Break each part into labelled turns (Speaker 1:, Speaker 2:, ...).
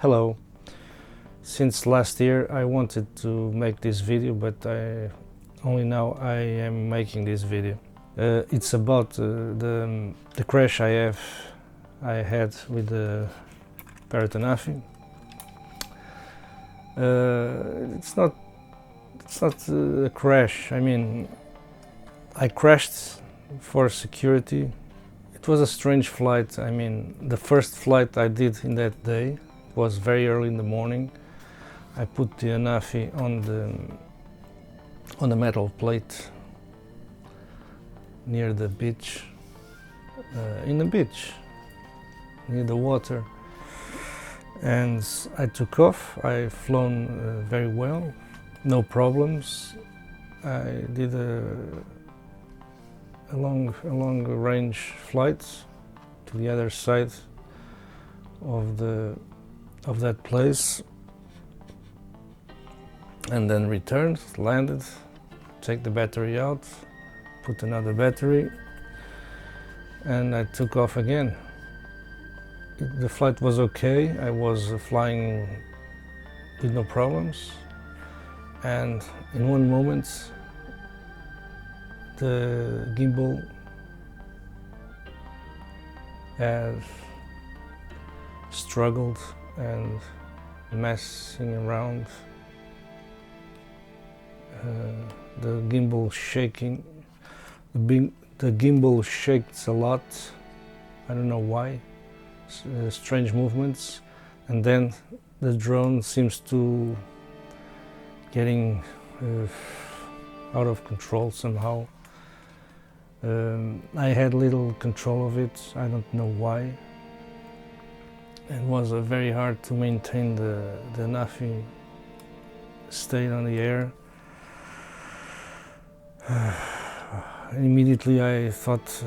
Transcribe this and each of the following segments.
Speaker 1: Hello. Since last year I wanted to make this video, but only now I am making this video. It's about the crash I had with the Parrot Anafi. It's not a crash. I mean, I crashed for security. It was a strange flight. I mean, the first flight I did in that day was very early in the morning. I put the Anafi on the metal plate near the beach, in the beach, near the water, and I took off. I flown very well, no problems. I did a long range flight to the other side of that place, and then returned, landed, take the battery out, put another battery, and I took off again. The flight was okay. I was flying with no problems, and in one moment the gimbal had struggled and messing around. The gimbal shaking. The gimbal shakes a lot. I don't know why. Strange movements, and then the drone seems to getting out of control somehow. I had little control of it. I don't know why. It was very hard to maintain the Anafi stayed on the air. Immediately I thought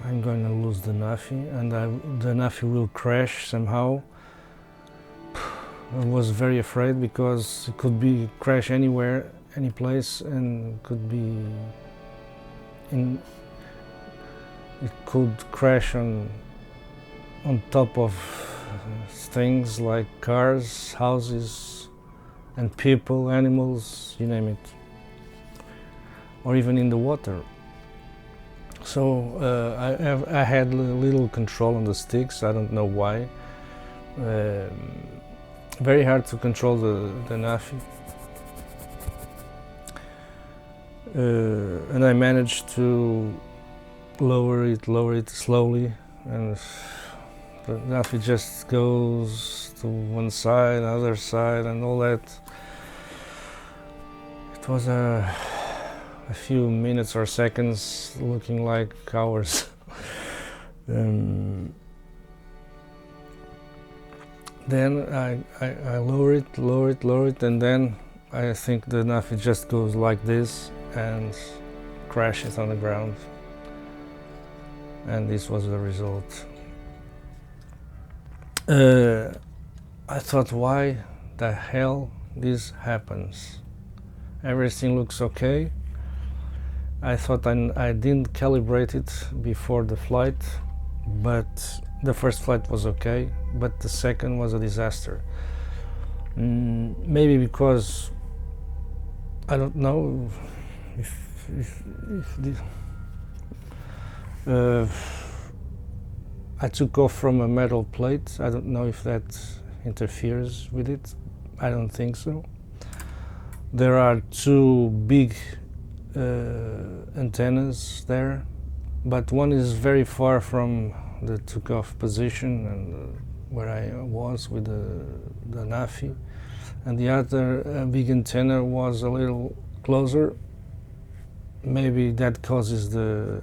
Speaker 1: I'm going to lose the Anafi, and the Anafi will crash somehow. I was very afraid because it could be crash anywhere, any place, and it could crash on top of things like cars, houses, and people, animals, you name it, or even in the water. So I had little control on the sticks. I don't know why. Very hard to control the Anafi. And I managed to lower it slowly, and the Anafi just goes to one side, other side, and all that. It was a few minutes or seconds, looking like hours. Then I lower it, and then I think the Anafi just goes like this and crashes on the ground. And this was the result. I thought, why the hell this happens? Everything looks okay. I thought I didn't calibrate it before the flight, but the first flight was okay, but the second was a disaster. Maybe because I don't know I took off from a metal plate. I don't know if that interferes with it. I don't think so. There are two big antennas there, but one is very far from the took-off position and where I was with the Anafi, and the other big antenna was a little closer. Maybe that causes the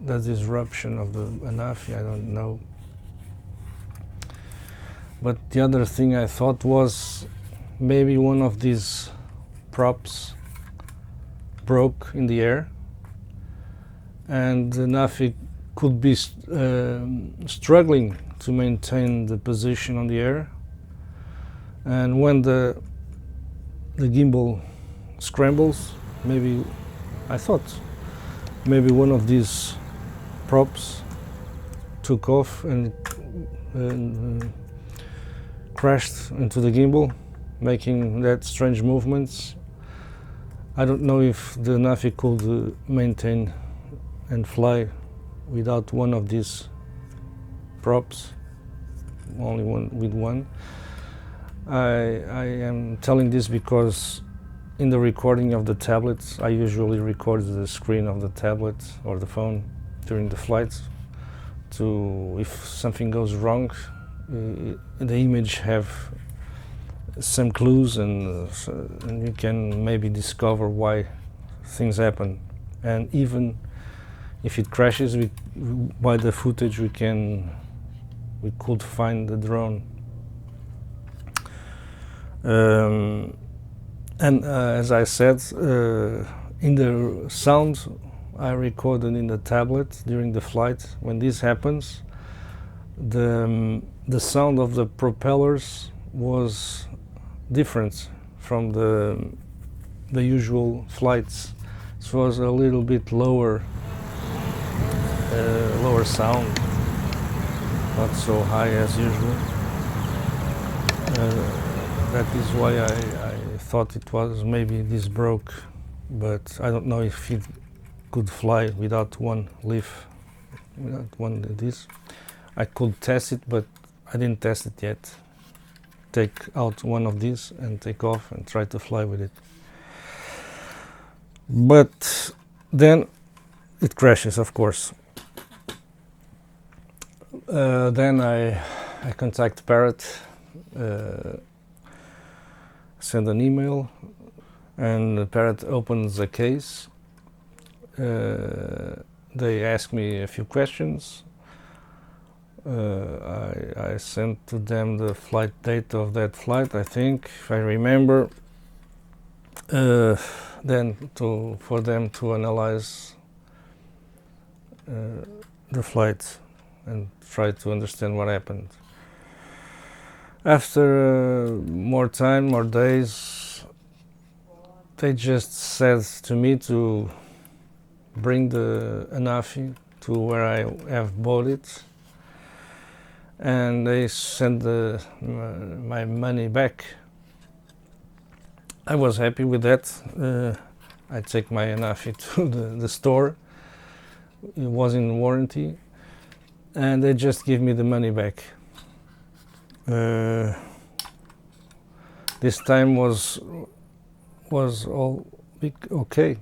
Speaker 1: disruption of the Anafi, I don't know. But the other thing I thought was maybe one of these props broke in the air, and the Anafi could be struggling to maintain the position on the air, and when the gimbal scrambles, maybe I thought maybe one of these props took off and crashed into the gimbal, making that strange movements. I don't know if the Anafi could maintain and fly without one of these props, only one with one. I am telling this because in the recording of the tablet, I usually record the screen of the tablet or the phone during the flight, to if something goes wrong, the image have some clues, and you can maybe discover why things happen. And even if it crashes, by the footage we could find the drone. And as I said, in the sound I recorded in the tablet during the flight, when this happens, the sound of the propellers was different from the usual flights. It was a little bit lower sound, not so high as usual. That is why I thought it was maybe this broke, but I don't know if it could fly without one leaf, without one of this. I could test it, but I didn't test it yet. Take out one of these and take off and try to fly with it. But then it crashes, of course. Then I contact Parrot, send an email, and Parrot opens the case. They ask me a few questions. I sent to them the flight date of that flight, I think, if I remember. Then for them to analyze the flight and try to understand what happened. After more time, more days, they just said to me to bring the Anafi to where I have bought it, and they sent my money back. I was happy with that. I take my Anafi to the store. It was in warranty, and they just give me the money back. This time was all okay.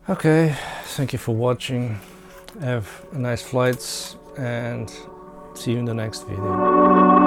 Speaker 1: Okay, thank you for watching. Have a nice flights and see you in the next video.